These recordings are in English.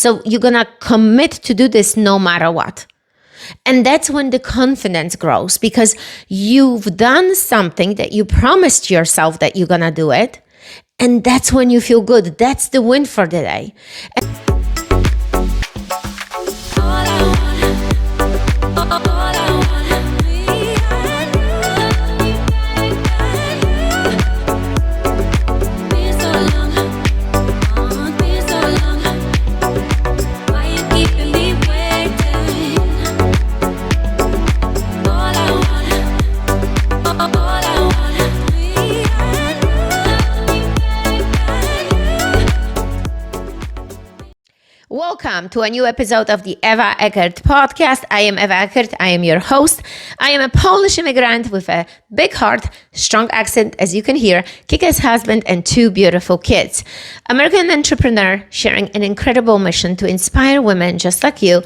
So you're going to commit to do this no matter what. And that's when the confidence grows, because you've done something that you promised yourself that you're going to do it. And that's when you feel good. That's the win for the day. Welcome to a new episode of the Eva Eckert podcast. I am Eva Eckert. I am your host. I am a Polish immigrant with a big heart, strong accent, as you can hear, kick-ass husband, and 2 beautiful kids. American entrepreneur sharing an incredible mission to inspire women just like you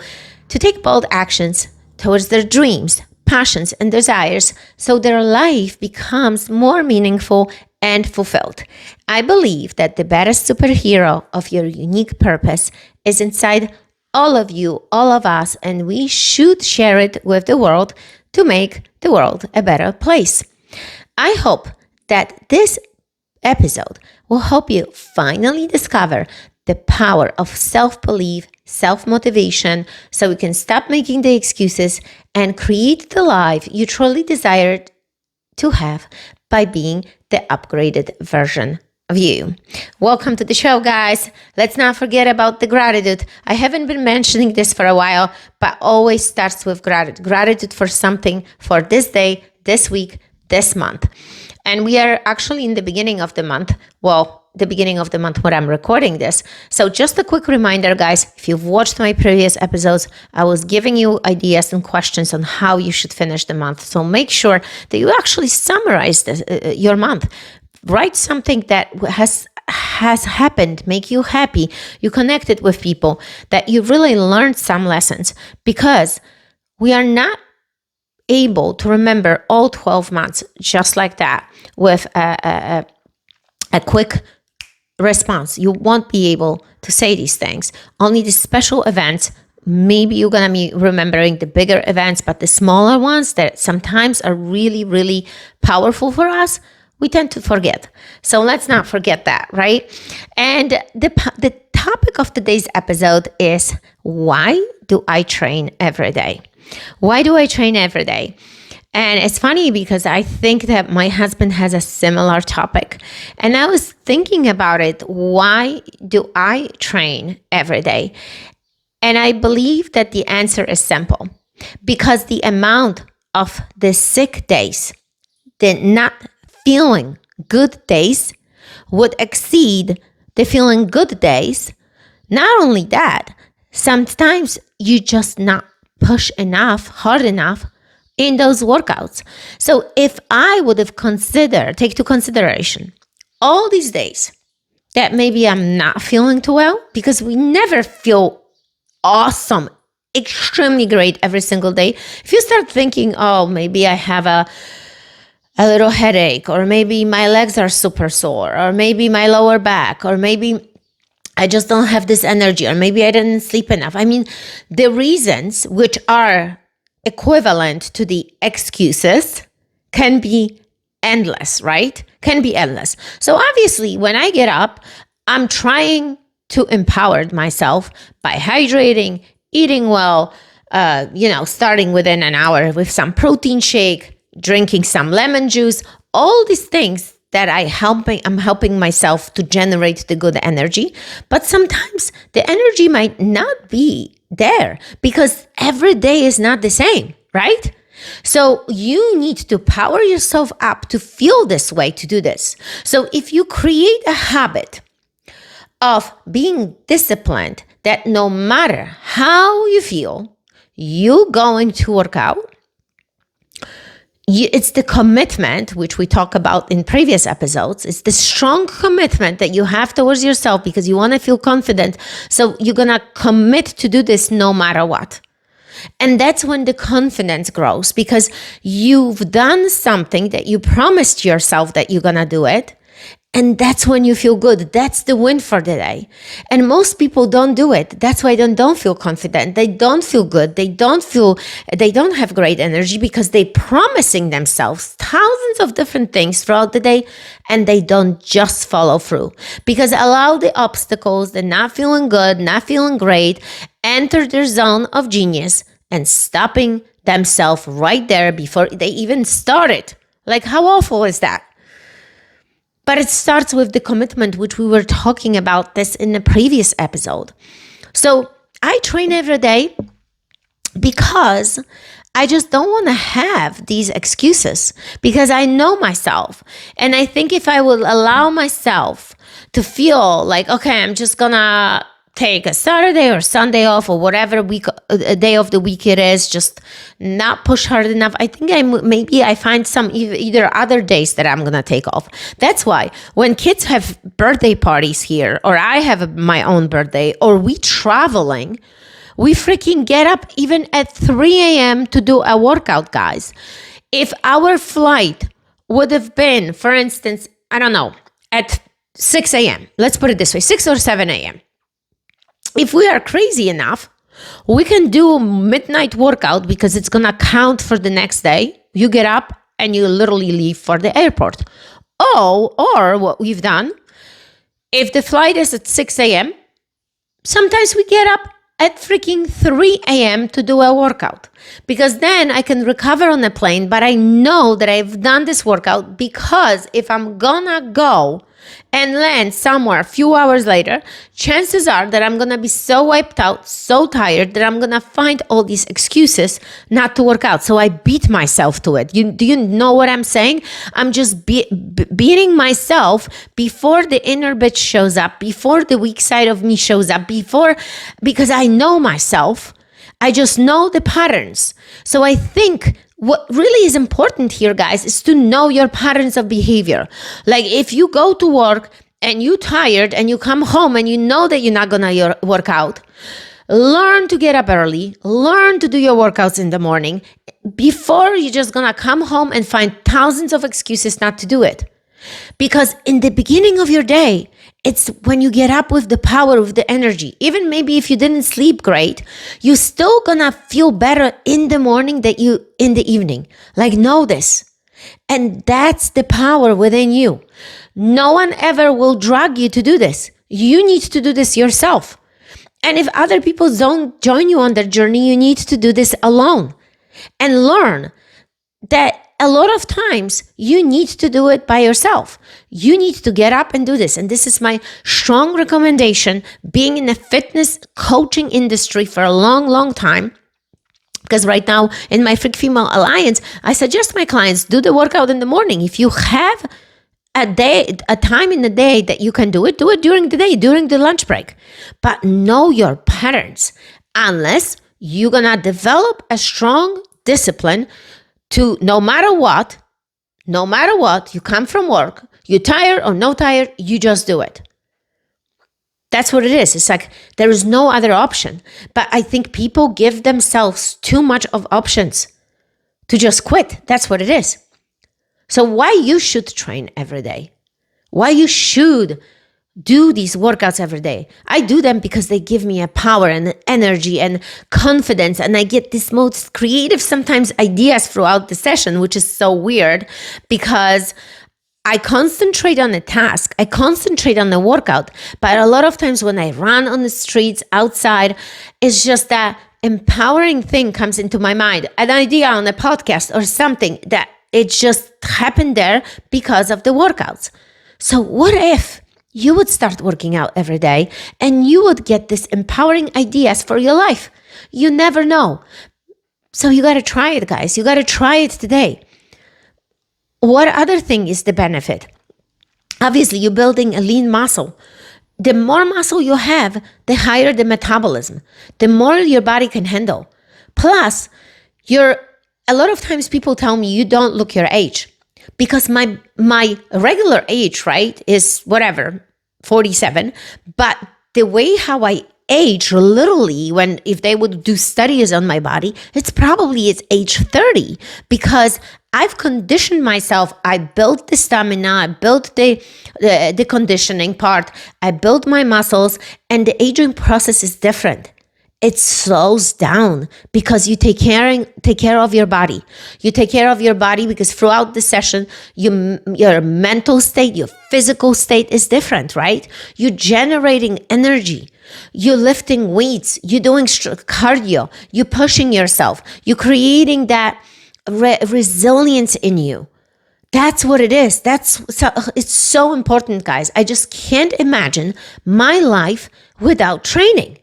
to take bold actions towards their dreams, passions, and desires so their life becomes more meaningful and fulfilled. I believe that the best superhero of your unique purpose is inside all of you, all of us, and we should share it with the world to make the world a better place. I hope that this episode will help you finally discover the power of self-belief, self-motivation, so we can stop making the excuses and create the life you truly desire to have by being the upgraded version of you. Welcome to the show, guys. Let's not forget about the gratitude. I haven't been mentioning this for a while, but always starts with gratitude. Gratitude for something, for this day, this week, this month. And we are actually in the beginning of the month. Well, the beginning of the month when I'm recording this. So just a quick reminder, guys, if you've watched my previous episodes, I was giving you ideas and questions on how you should finish the month. So make sure that you actually summarize this, your month. Write something that has happened, make you happy, you connected with people, that you really learned some lessons, because we are not able to remember all 12 months just like that with a quick response. You won't be able to say these things. Only the special events, maybe you're going to be remembering the bigger events, but the smaller ones that sometimes are really, really powerful for us, we tend to forget. So let's not forget that, right? And the topic of today's episode is, why do I train every day? Why do I train every day? And it's funny because I think that my husband has a similar topic. And I was thinking about it. Why do I train every day? And I believe that the answer is simple. Because the amount of the sick days, the not feeling good days, would exceed the feeling good days. Not only that, sometimes you just not push enough, hard enough in those workouts. So if I would have take to consideration all these days that maybe I'm not feeling too well, because we never feel awesome, extremely great every single day. If you start thinking, oh, maybe I have a little headache, or maybe my legs are super sore, or maybe my lower back, or maybe I just don't have this energy, or maybe I didn't sleep enough. I mean, the reasons, which are equivalent to the excuses, can be endless, right? Can be endless. So obviously, when I get up, I'm trying to empower myself by hydrating, eating well, starting within an hour with some protein shake, drinking some lemon juice, all these things that I'm helping myself to generate the good energy. But sometimes the energy might not be there because every day is not the same, right? So you need to power yourself up to feel this way, to do this. So if you create a habit of being disciplined, that no matter how you feel, you're going to work out. It's the commitment, which we talk about in previous episodes. It's the strong commitment that you have towards yourself because you want to feel confident. So you're going to commit to do this no matter what. And that's when the confidence grows, because you've done something that you promised yourself that you're going to do it. And that's when you feel good. That's the win for the day. And most people don't do it. That's why they don't feel confident. They don't feel good. They don't have great energy because they're promising themselves thousands of different things throughout the day and they don't just follow through. Because allow the obstacles, the not feeling good, not feeling great, enter their zone of genius and stopping themselves right there before they even started. Like, how awful is that? But it starts with the commitment, which we were talking about this in the previous episode. So I train every day because I just don't want to have these excuses because I know myself. And I think if I will allow myself to feel like, okay, I'm just gonna take a Saturday or Sunday off or whatever day of the week it is, just not push hard enough. I think maybe I find some either other days that I'm going to take off. That's why when kids have birthday parties here, or I have my own birthday, or we traveling, we freaking get up even at 3 a.m. to do a workout, guys. If our flight would have been, for instance, I don't know, at 6 a.m., let's put it this way, 6 or 7 a.m., if we are crazy enough, we can do midnight workout because it's going to count for the next day. You get up and you literally leave for the airport. Or what we've done, if the flight is at 6 a.m., sometimes we get up at freaking 3 a.m. to do a workout because then I can recover on the plane, but I know that I've done this workout because if I'm gonna go and land somewhere a few hours later, chances are that I'm gonna be so wiped out, so tired that I'm gonna find all these excuses not to work out. So I beat myself to it. Do you know what I'm saying? I'm just beating myself before the inner bitch shows up, before the weak side of me shows up, because I know myself. I just know the patterns. So I think what really is important here, guys, is to know your patterns of behavior. Like if you go to work and you're tired and you come home and you know that you're not gonna work out, learn to get up early, learn to do your workouts in the morning before you're just gonna come home and find thousands of excuses not to do it. Because in the beginning of your day, it's when you get up with the power of the energy. Even maybe if you didn't sleep great, you're still gonna feel better in the morning than you in the evening. Like, know this. And that's the power within you. No one ever will drag you to do this. You need to do this yourself. And if other people don't join you on their journey, you need to do this alone. And learn that a lot of times you need to do it by yourself. You need to get up and do this. And this is my strong recommendation, being in the fitness coaching industry for a long, long time. Because right now in my Freak Female Alliance, I suggest my clients do the workout in the morning. If you have a time in the day that you can do it during the day, during the lunch break. But know your patterns, unless you're going to develop a strong discipline to no matter what, you come from work, you're tired or no tired, you just do it. That's what it is. It's like there is no other option. But I think people give themselves too much of options to just quit. That's what it is. So why you should train every day? Why you should do these workouts every day? I do them because they give me a power and energy and confidence, and I get these most creative sometimes ideas throughout the session, which is so weird because I concentrate on a task, I concentrate on the workout, but a lot of times when I run on the streets outside, it's just that empowering thing comes into my mind, an idea on a podcast or something that it just happened there because of the workouts. So what if you would start working out every day and you would get these empowering ideas for your life? You never know. So you got to try it, guys. You got to try it today. What other thing is the benefit? Obviously, you're building a lean muscle. The more muscle you have, the higher the metabolism, the more your body can handle. Plus, a lot of times people tell me you don't look your age. Because my regular age, right, is whatever, 47. But the way how I age, literally, if they would do studies on my body, it's age 30. Because I've conditioned myself. I built the stamina. I built the conditioning part. I built my muscles, and the aging process is different. It slows down because you take care of your body. You take care of your body because throughout the session, your mental state, your physical state is different, right? You're generating energy. You're lifting weights. You're doing cardio. You're pushing yourself. You're creating that resilience in you. That's what it is. It's so important, guys. I just can't imagine my life without training.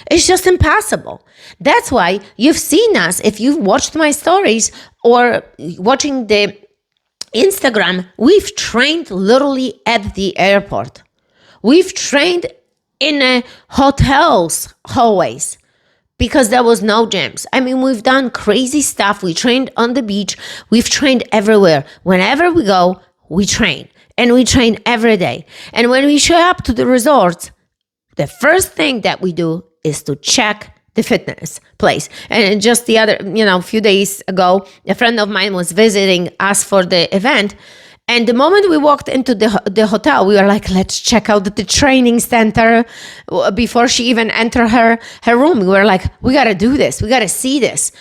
It's just impossible. That's why you've seen us, if you've watched my stories or watching the Instagram, we've trained literally at the airport. We've trained in hotels, hallways, because there was no gyms. I mean, we've done crazy stuff. We trained on the beach. We've trained everywhere. Whenever we go, we train. And we train every day. And when we show up to the resorts, the first thing that we do is to check the fitness place. And just the other, few days ago, a friend of mine was visiting us for the event. And the moment we walked into the hotel, we were like, let's check out the training center. Before she even entered her room, we were like, we got to do this. We got to see this.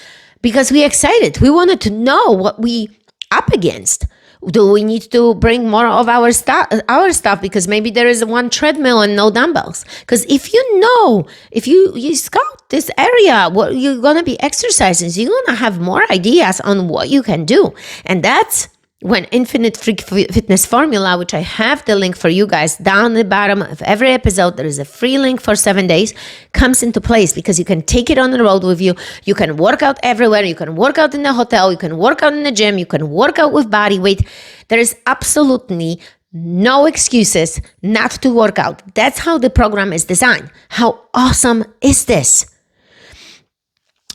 Because we're excited. We wanted to know what we up against. Do we need to bring more of our stuff because maybe there is one treadmill and no dumbbells? Because if you scout this area, what you're going to be exercising, so you're going to have more ideas on what you can do. And that's when Infinite Fitness Formula, which I have the link for you guys down the bottom of every episode, there is a free link for 7 days, comes into place because you can take it on the road with you. You can work out everywhere. You can work out in the hotel. You can work out in the gym. You can work out with body weight. There is absolutely no excuses not to work out. That's how the program is designed. How awesome is this?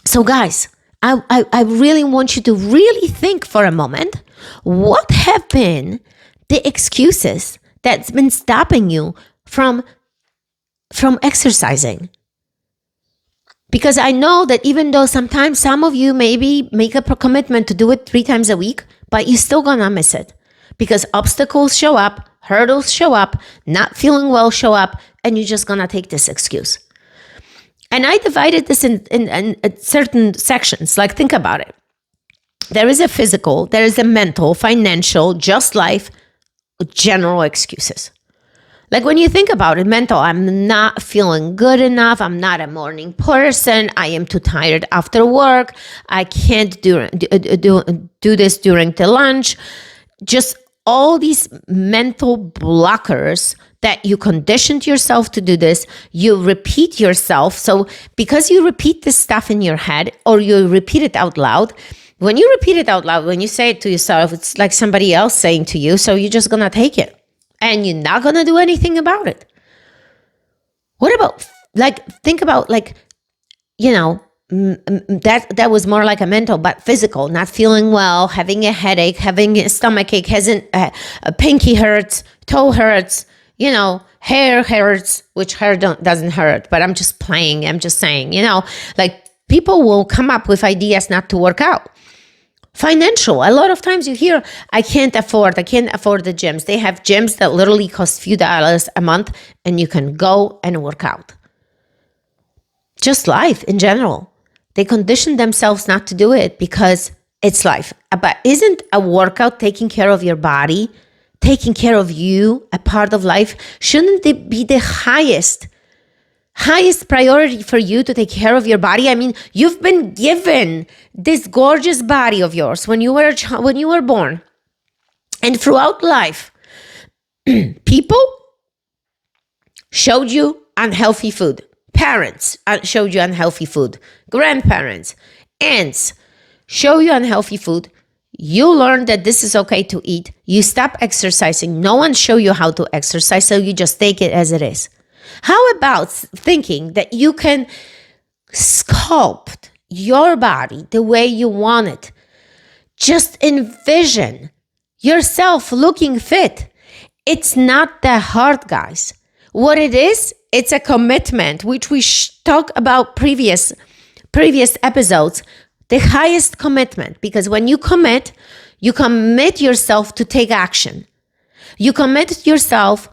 So guys, I really want you to really think for a moment. What have been the excuses that's been stopping you from exercising? Because I know that even though sometimes some of you maybe make a commitment to do it 3 times a week, but you're still gonna miss it because obstacles show up, hurdles show up, not feeling well show up, and you're just gonna take this excuse. And I divided this in certain sections. Like, think about it. There is a physical, there is a mental, financial, just life, general excuses. Like when you think about it, mental, I'm not feeling good enough. I'm not a morning person. I am too tired after work. I can't do this during the lunch. Just all these mental blockers that you conditioned yourself to do this, you repeat yourself. So because you repeat this stuff in your head or you repeat it out loud, when you repeat it out loud, when you say it to yourself, it's like somebody else saying to you, so you're just going to take it and you're not going to do anything about it. What about, think about that was more like a mental, but physical, not feeling well, having a headache, having a stomach ache, a pinky hurts, toe hurts, hair hurts, which hair doesn't hurt, but I'm just playing. I'm just saying, people will come up with ideas not to work out. Financial, a lot of times you hear, I can't afford the gyms. They have gyms that literally cost few dollars a month and you can go and work out. Just life in general. They condition themselves not to do it because it's life. But isn't a workout taking care of your body, taking care of you, a part of life? Shouldn't it be the highest priority for you to take care of your body? I mean, you've been given this gorgeous body of yours when you were born. And throughout life, people showed you unhealthy food. Parents showed you unhealthy food. Grandparents, aunts show you unhealthy food. You learn that this is okay to eat. You stop exercising. No one show you how to exercise, so you just take it as it is. How about thinking that you can sculpt your body the way you want it? Just envision yourself looking fit. It's not that hard, guys. What it is, it's a commitment, which we talk about previous episodes, the highest commitment. Because when you commit, You commit yourself to take action. You commit yourself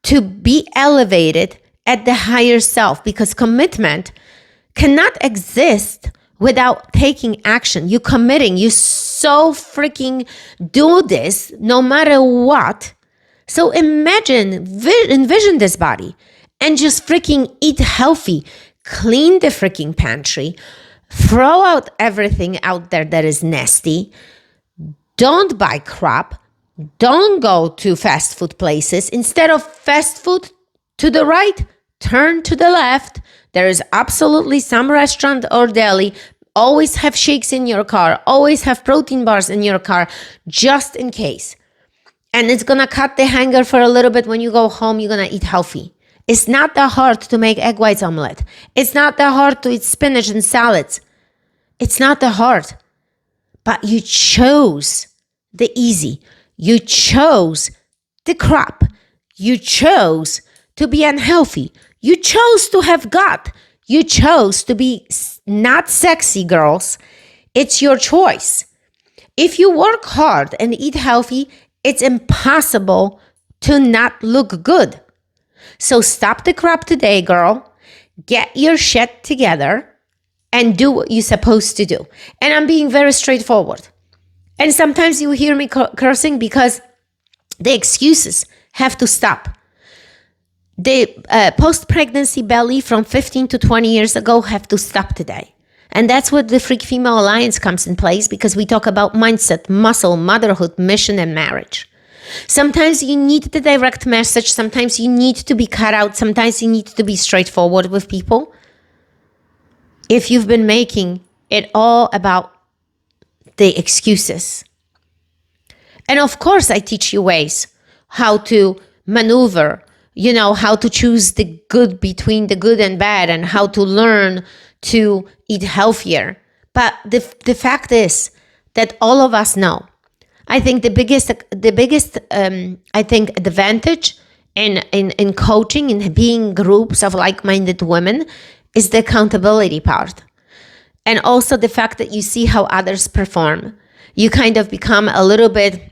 to be elevated at the higher self, because commitment cannot exist without taking action. You committing, you so freaking do this no matter what. So envision this body and just freaking eat healthy, clean the freaking pantry, throw out everything out there that is nasty. Don't buy crap. Don't go to fast food places. Instead of fast food to the right, turn to the left. There is absolutely some restaurant or deli. Always have shakes in your car. Always have protein bars in your car, just in case. And it's going to cut the hunger for a little bit. When you go home, you're going to eat healthy. It's not that hard to make egg whites omelet. It's not that hard to eat spinach and salads. It's not that hard. But you chose the easy. You chose the crap. You chose to be unhealthy. You chose to have gut. You chose to be not sexy, girls. It's your choice. If you work hard and eat healthy, it's impossible to not look good. So stop the crap today, girl. Get your shit together and do what you're supposed to do. And I'm being very straightforward. And sometimes you hear me cursing because the excuses have to stop. The post-pregnancy belly from 15 to 20 years ago have to stop today. And that's what the Freak Female Alliance comes in place, because we talk about mindset, muscle, motherhood, mission, and marriage. Sometimes you need the direct message. Sometimes you need to be cut out. Sometimes you need to be straightforward with people. If you've been making it all about the excuses. And of course, I teach you ways how to maneuver, how to choose the good between the good and bad, and how to learn to eat healthier. But the fact is that all of us know. I think the biggest advantage in coaching, in being groups of like-minded women, is the accountability part. And also the fact that you see how others perform. You kind of become a little bit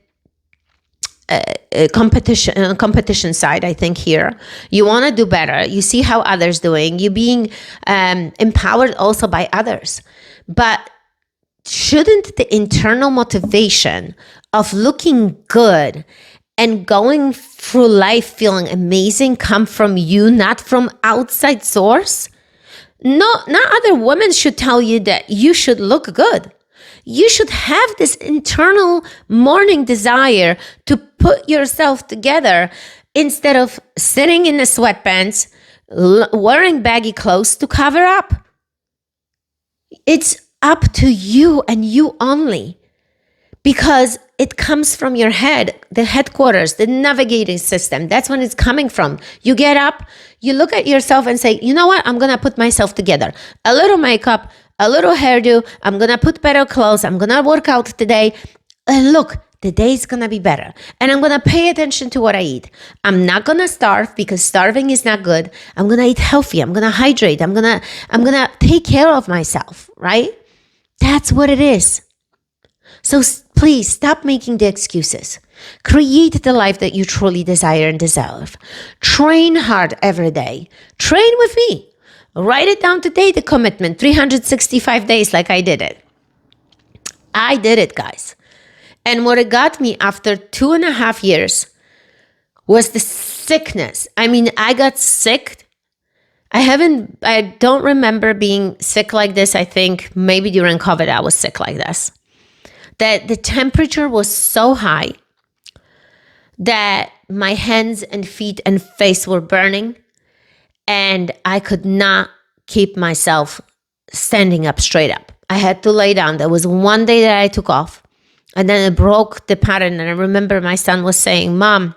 competition side, I think, here. You want to do better. You see how others doing. You're being empowered also by others. But shouldn't the internal motivation of looking good and going through life feeling amazing come from you, not from outside source? No, not other women should tell you that you should look good. You should have this internal morning desire to put yourself together instead of sitting in the sweatpants, wearing baggy clothes to cover up. It's up to you and you only, because it comes from your head, the headquarters, the navigating system. That's when it's coming from. You get up, you look at yourself and say, you know what? I'm going to put myself together. A little makeup, a little hairdo. I'm going to put better clothes. I'm going to work out today. And look, the day is going to be better. And I'm going to pay attention to what I eat. I'm not going to starve, because starving is not good. I'm going to eat healthy. I'm going to hydrate. I'm going to take care of myself, right? That's what it is. So please stop making the excuses. Create the life that you truly desire and deserve. Train hard every day. Train with me. Write it down today, the commitment, 365 days like I did it. I did it, guys. And what it got me after 2.5 years was the sickness. I mean, I got sick. I don't remember being sick like this. I think maybe during COVID, I was sick like this. That the temperature was so high that my hands and feet and face were burning, and I could not keep myself standing up straight up. I had to lay down. There was one day that I took off, and then it broke the pattern. And I remember my son was saying, Mom,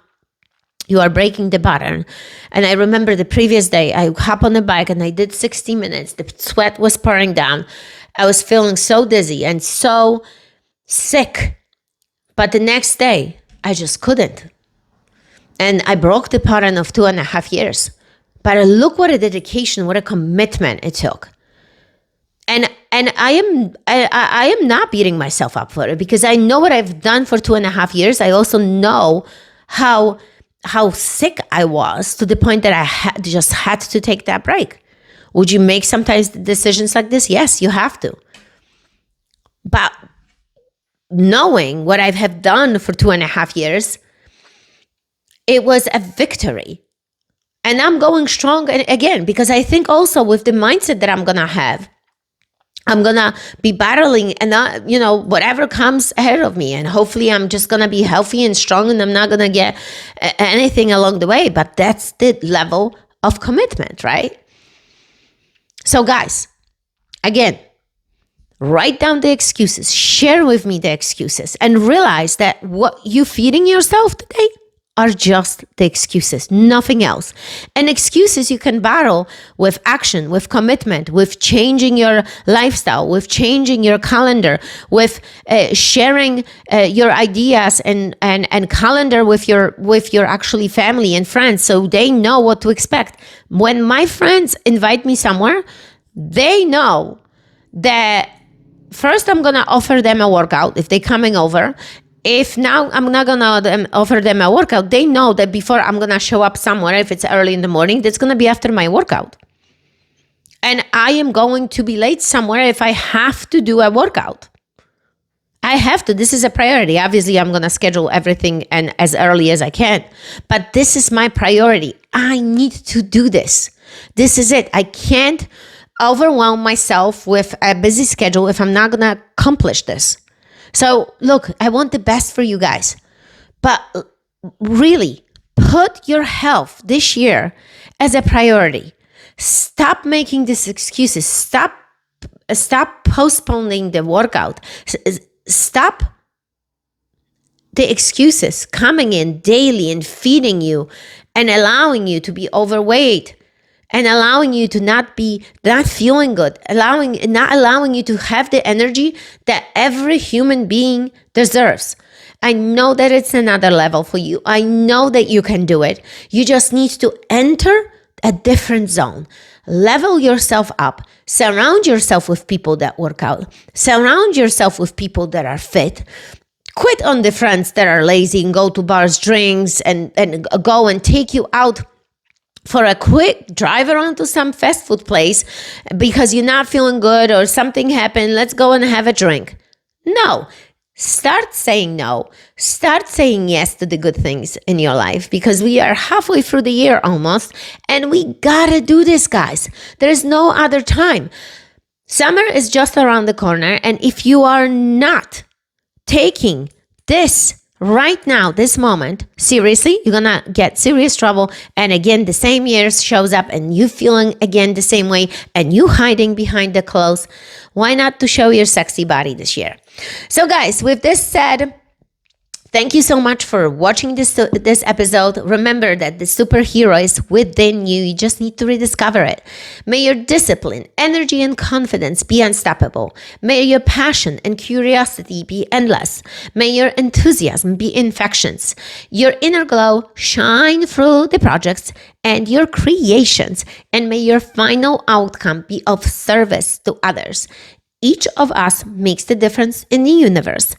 you are breaking the pattern. And I remember the previous day, I hop on the bike and I did 60 minutes. The sweat was pouring down. I was feeling so dizzy and so sick. But the next day, I just couldn't. And I broke the pattern of 2.5 years. But look what a dedication, what a commitment it took. And I am not beating myself up for it, because I know what I've done for 2.5 years. I also know how sick I was, to the point that I just had to take that break. Would you make sometimes decisions like this? Yes, you have to. But knowing what I have done for 2.5 years, it was a victory. And I'm going strong again, because I think also with the mindset that I'm going to have, I'm going to be battling and whatever comes ahead of me. And hopefully I'm just going to be healthy and strong, and I'm not going to get anything along the way. But that's the level of commitment, right? So guys, again, write down the excuses, share with me the excuses, and realize that what you're feeding yourself today are just the excuses, nothing else. And excuses you can battle with action, with commitment, with changing your lifestyle, with changing your calendar, with sharing your ideas and calendar with your actually family and friends, so they know what to expect. When my friends invite me somewhere, they know that first I'm going to offer them a workout if they're coming over. If now I'm not going to offer them a workout, they know that before I'm going to show up somewhere, if it's early in the morning, that's going to be after my workout. And I am going to be late somewhere if I have to do a workout. I have to. This is a priority. Obviously, I'm going to schedule everything and as early as I can. But this is my priority. I need to do this. This is it. I can't overwhelm myself with a busy schedule if I'm not going to accomplish this. So look, I want the best for you guys, but really put your health this year as a priority. Stop making these excuses. Stop postponing the workout. Stop the excuses coming in daily and feeding you and allowing you to be overweight, and allowing you to not feeling good, not allowing you to have the energy that every human being deserves. I know that it's another level for you. I know that you can do it. You just need to enter a different zone. Level yourself up. Surround yourself with people that work out. Surround yourself with people that are fit. Quit on the friends that are lazy and go to bars, drinks, and go and take you out for a quick drive around to some fast food place because you're not feeling good or something happened. Let's go and have a drink. No. Start saying no. Start saying yes to the good things in your life, because we are halfway through the year almost, and we gotta do this, guys. There's no other time. Summer is just around the corner, and if you are not taking this right now, this moment, seriously, you're gonna get serious trouble. And again, the same year shows up and you feeling again the same way and you hiding behind the clothes. Why not to show your sexy body this year? So guys, with this said, thank you so much for watching this episode. Remember that the superhero is within you. You just need to rediscover it. May your discipline, energy, and confidence be unstoppable. May your passion and curiosity be endless. May your enthusiasm be infectious. Your inner glow shine through the projects and your creations. And may your final outcome be of service to others. Each of us makes the difference in the universe.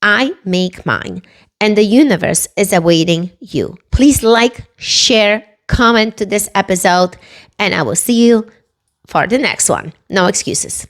I make mine, and the universe is awaiting you. Please like, share, comment to this episode, and I will see you for the next one. No excuses.